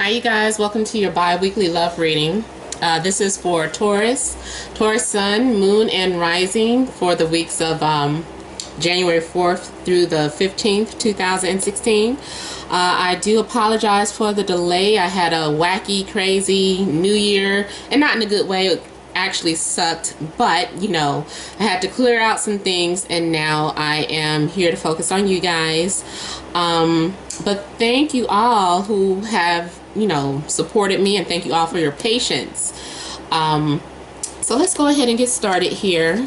Hi, you guys. Welcome to your bi-weekly love reading. This is for Taurus, Sun, Moon, and Rising for the weeks of January 4th through the 15th, 2016. I do apologize for the delay. I had a wacky, crazy New Year, and not in a good way. It actually sucked, but I had to clear out some things, and now I am here to focus on you guys. But thank you all who have supported me, and thank you all for your patience. So let's go ahead and get started here.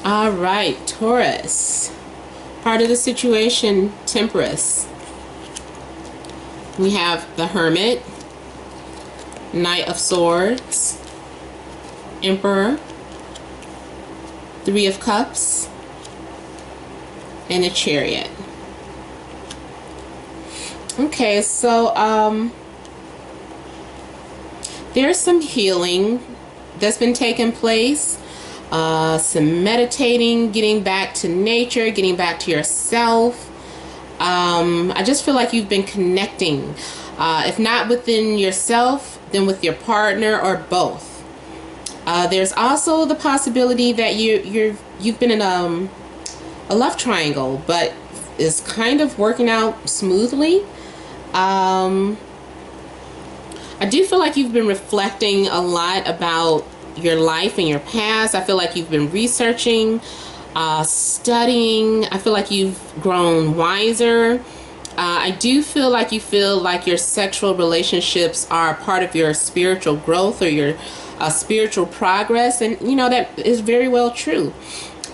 All right, Taurus. Part of the situation, Temperance. We have the Hermit, Knight of Swords, Emperor, Three of Cups, and a Chariot. Okay, so there's some healing that's been taking place. Some meditating, getting back to nature, getting back to yourself. I just feel like you've been connecting. If not within yourself, then with your partner, or both. There's also the possibility that you've been in a love triangle, but it's kind of working out smoothly. I do feel like you've been reflecting a lot about your life and your past. I feel like you've been researching, studying. I feel like you've grown wiser. I do feel like you feel like your sexual relationships are part of your spiritual growth or your spiritual progress, and that is very well true.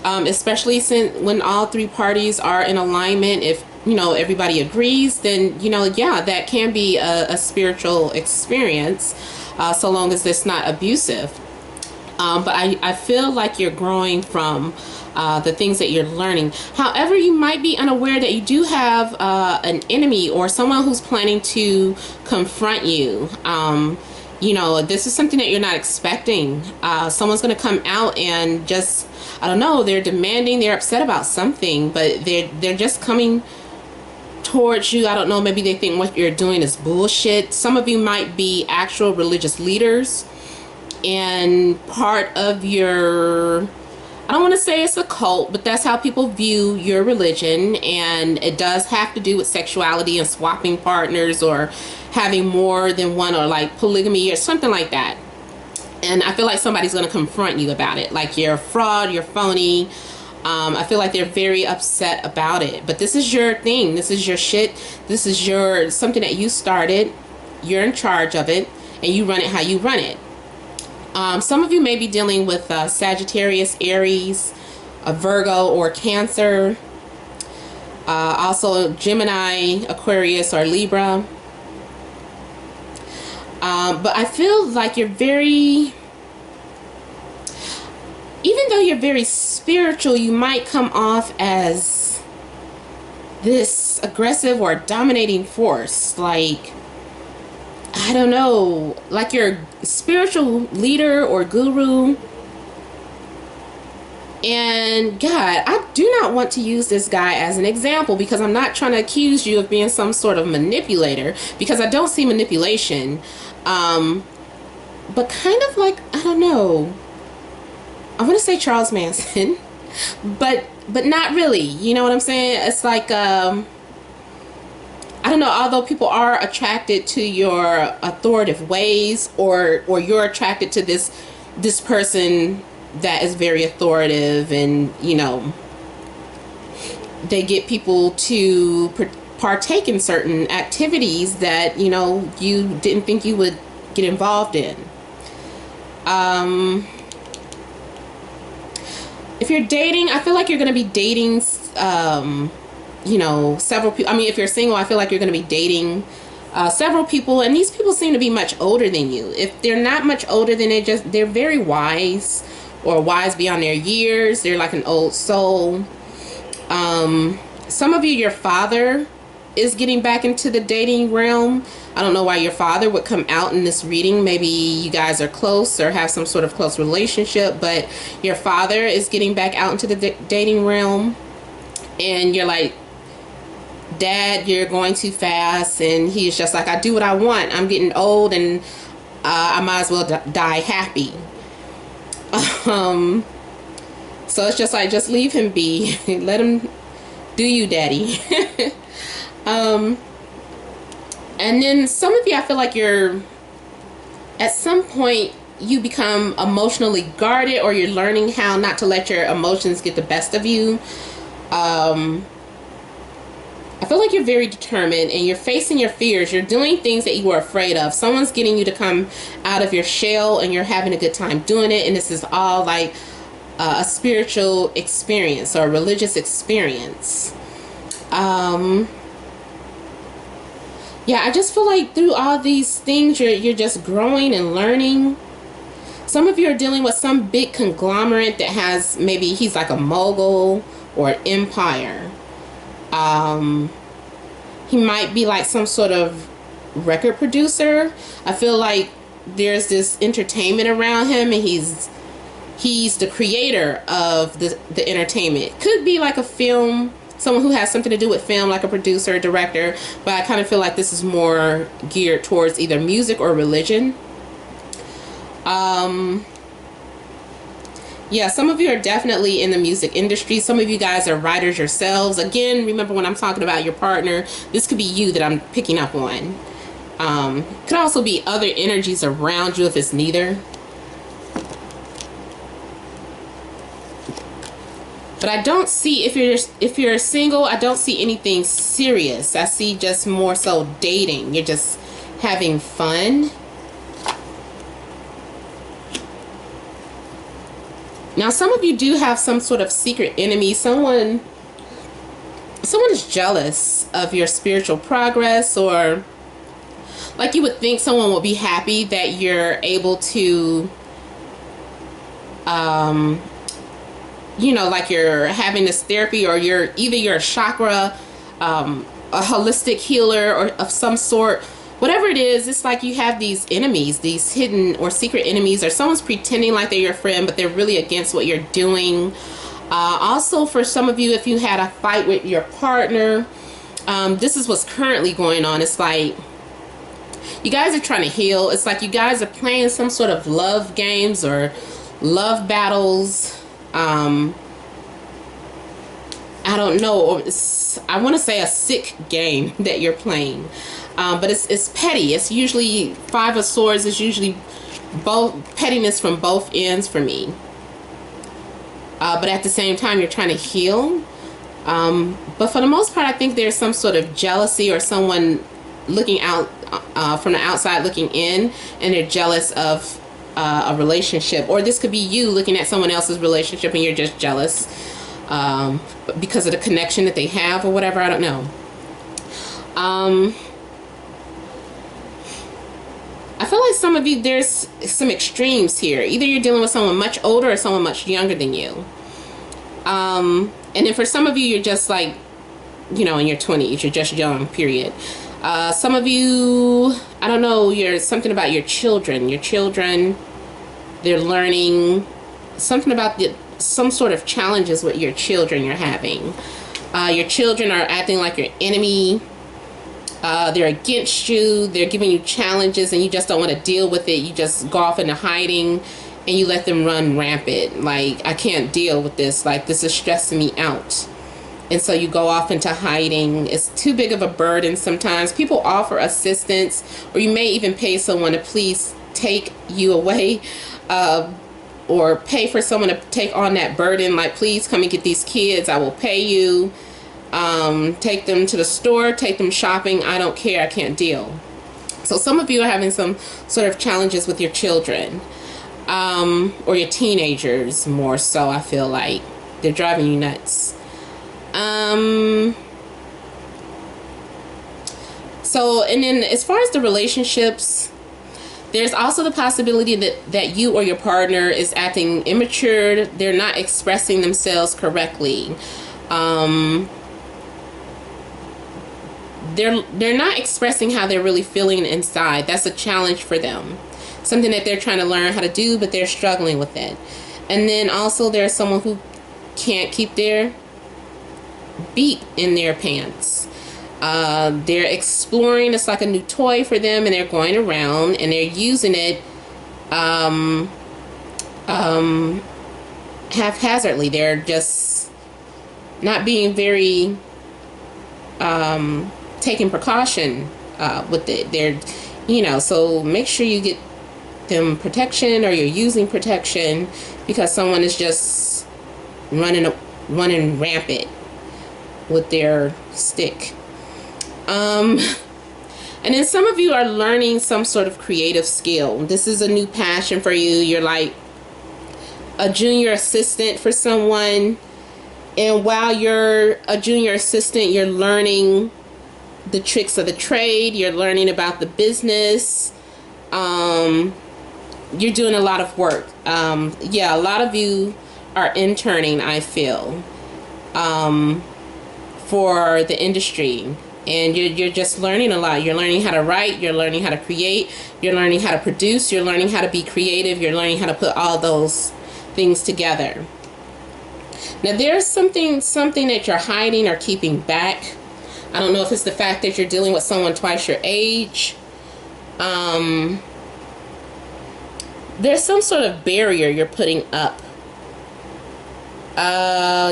Especially since when all three parties are in alignment, if everybody agrees, then yeah, that can be a spiritual experience, so long as it's not abusive. But I feel like you're growing from the things that you're learning. However, you might be unaware that you do have an enemy or someone who's planning to confront you. This is something that you're not expecting. Someone's going to come out and just, I don't know, they're demanding, they're upset about something, but they're just coming towards you. I don't know, maybe they think what you're doing is bullshit. Some of you might be actual religious leaders, and part of your, I don't want to say it's a cult, but that's how people view your religion, and it does have to do with sexuality and swapping partners or having more than one, or like polygamy or something like that. And I feel like somebody's going to confront you about it, like you're a fraud, you're phony. I feel like they're very upset about it, but this is your thing, this is your shit, this is your something that you started, you're in charge of it, and you run it how you run it. Some of you may be dealing with Sagittarius, Aries, Virgo, or Cancer. Also Gemini, Aquarius, or Libra. But I feel like you're very, even though you're very spiritual, you might come off as this aggressive or dominating force. Like, I don't know, like you're a spiritual leader or guru. And God, I do not want to use this guy as an example, because I'm not trying to accuse you of being some sort of manipulator, because I don't see manipulation. But kind of like, I don't know, I want to say Charles Manson, but not really. You know what I'm saying? It's like, I don't know, although people are attracted to your authoritative ways, or you're attracted to this person that is very authoritative, and they get people to partake in certain activities that you didn't think you would get involved in. If you're dating, I feel like you're going to be dating several people. I mean, if you're single, I feel like you're going to be dating several people, and these people seem to be much older than you. If they're not much older, then they're very wise, or wise beyond their years. They're like an old soul. Some of you, your father is getting back into the dating realm. I don't know why your father would come out in this reading. Maybe you guys are close or have some sort of close relationship, but your father is getting back out into the dating realm. And you're like, Dad, you're going too fast. And he's just like, I do what I want. I'm getting old, and I might as well die happy. So it's just like, just leave him be. Let him do you, Daddy. And then some of you, I feel like you're, at some point, you become emotionally guarded, or you're learning how not to let your emotions get the best of you. I feel like you're very determined, and you're facing your fears. You're doing things that you were afraid of. Someone's getting you to come out of your shell, and you're having a good time doing it. And this is all like a spiritual experience or a religious experience. Yeah, I just feel like through all these things, you're just growing and learning. Some of you are dealing with some big conglomerate that has, maybe he's like a mogul or an empire. He might be like some sort of record producer. I feel like there's this entertainment around him, and he's the creator of the entertainment. Could be like a film, someone who has something to do with film, like a producer, a director, but I kind of feel like this is more geared towards either music or religion. Yeah, some of you are definitely in the music industry. Some of you guys are writers yourselves. Again, remember when I'm talking about your partner, this could be you that I'm picking up on. Could also be other energies around you if it's neither. But I don't see, if you're single, I don't see anything serious. I see just more so dating. You're just having fun. Now, some of you do have some sort of secret enemy. Someone is jealous of your spiritual progress, or like you would think someone would be happy that you're able to, you know, like you're having this therapy, or you're a chakra, a holistic healer or of some sort. Whatever it is, it's like you have these enemies, these hidden or secret enemies, or someone's pretending like they're your friend, but they're really against what you're doing. Also, for some of you, if you had a fight with your partner, this is what's currently going on. It's like you guys are trying to heal. It's like you guys are playing some sort of love games or love battles. I don't know. I want to say a sick game that you're playing. But it's petty. It's usually Five of Swords. It's usually both pettiness from both ends for me. But at the same time, you're trying to heal. But for the most part, I think there's some sort of jealousy, or someone looking out from the outside looking in, and they're jealous of a relationship. Or this could be you looking at someone else's relationship, and you're just jealous because of the connection that they have or whatever. I don't know. I feel like some of you, there's some extremes here. Either you're dealing with someone much older or someone much younger than you. And then for some of you, you're just like, you know, in your 20s. You're just young, period. Some of you, I don't know, you're something about your children. Your children, they're learning something about some sort of challenges with your children you're having. Your children are acting like your enemy. They're against you. They're giving you challenges, and you just don't want to deal with it. You just go off into hiding, and you let them run rampant. Like, I can't deal with this. Like, this is stressing me out. And so you go off into hiding. It's too big of a burden sometimes. People offer assistance, or you may even pay someone to please take you away, or pay for someone to take on that burden. Like, please come and get these kids. I will pay you. Take them to the store, take them shopping. I don't care. I can't deal. So some of you are having some sort of challenges with your children, or your teenagers more so. I feel like they're driving you nuts. So, and then as far as the relationships, there's also the possibility that you or your partner is acting immature. They're not expressing themselves correctly. they're not expressing how they're really feeling inside. That's a challenge for them. Something that they're trying to learn how to do, but they're struggling with it. And then also there's someone who can't keep their beat in their pants. They're exploring. It's like a new toy for them, and they're going around and they're using it haphazardly. They're just not being very taking precaution with it. They're, you know, so make sure you get them protection, or you're using protection, because someone is just running rampant with their stick. And then some of you are learning some sort of creative skill. This is a new passion for you. You're like a junior assistant for someone, and while you're a junior assistant, you're learning the tricks of the trade. You're learning about the business. You're doing a lot of work. Yeah, a lot of you are interning, I feel, for the industry. And you're just learning a lot. You're learning how to write. You're learning how to create. You're learning how to produce. You're learning how to be creative. You're learning how to put all those things together. Now, there's something that you're hiding or keeping back. I don't know if it's the fact that you're dealing with someone twice your age. There's some sort of barrier you're putting up.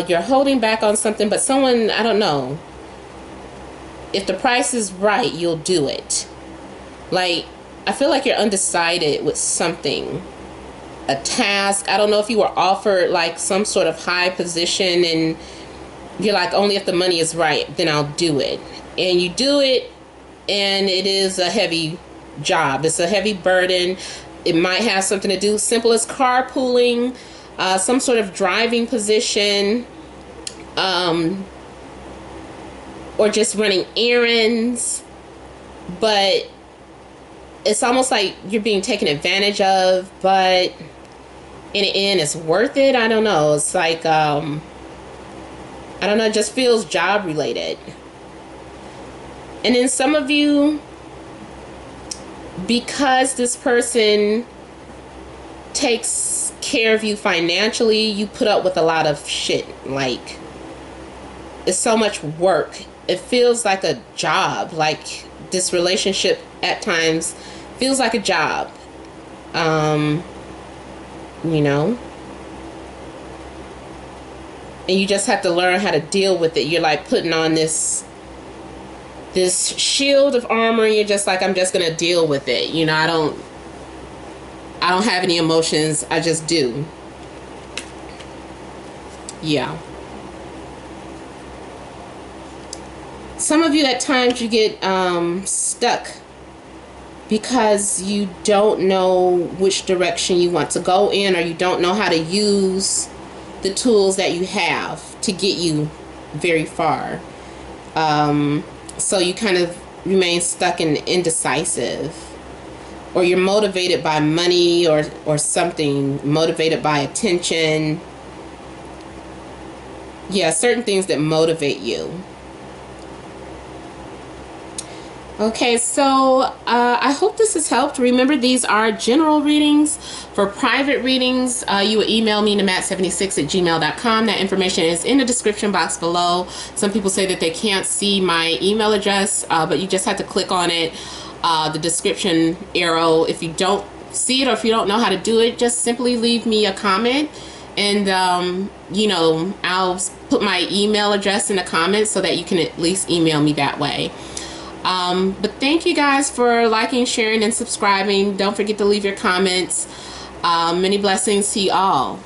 You're holding back on something, but someone, I don't know. If the price is right, you'll do it. Like, I feel like you're undecided with something. A task. I don't know if you were offered like some sort of high position and you're like, only if the money is right, then I'll do it. And you do it, and it is a heavy job. It's a heavy burden. It might have something to do, simple as carpooling, some sort of driving position, or just running errands. But it's almost like you're being taken advantage of, but in the end, it's worth it. I don't know. It's like, I don't know, it just feels job related. And then some of you, because this person takes care of you financially, you put up with a lot of shit. Like, it's so much work. It feels like a job. Like, this relationship at times feels like a job. You know? And you just have to learn how to deal with it. You're like putting on this shield of armor, and you're just like, I'm just gonna deal with it. You know, I don't have any emotions. I just do. Yeah. Some of you at times you get stuck because you don't know which direction you want to go in, or you don't know how to use the tools that you have to get you very far. So you kind of remain stuck and indecisive, or you're motivated by money or something, motivated by attention. Yeah, certain things that motivate you. Okay, so I hope this has helped. Remember, these are general readings. For private readings, you would email me, namat76@gmail.com. That information is in the description box below. Some people say that they can't see my email address, but you just have to click on it, the description arrow. If you don't see it, or if you don't know how to do it, just simply leave me a comment, and you know, I'll put my email address in the comments so that you can at least email me that way. But thank you guys for liking, sharing, and subscribing. Don't forget to leave your comments. Many blessings to you all.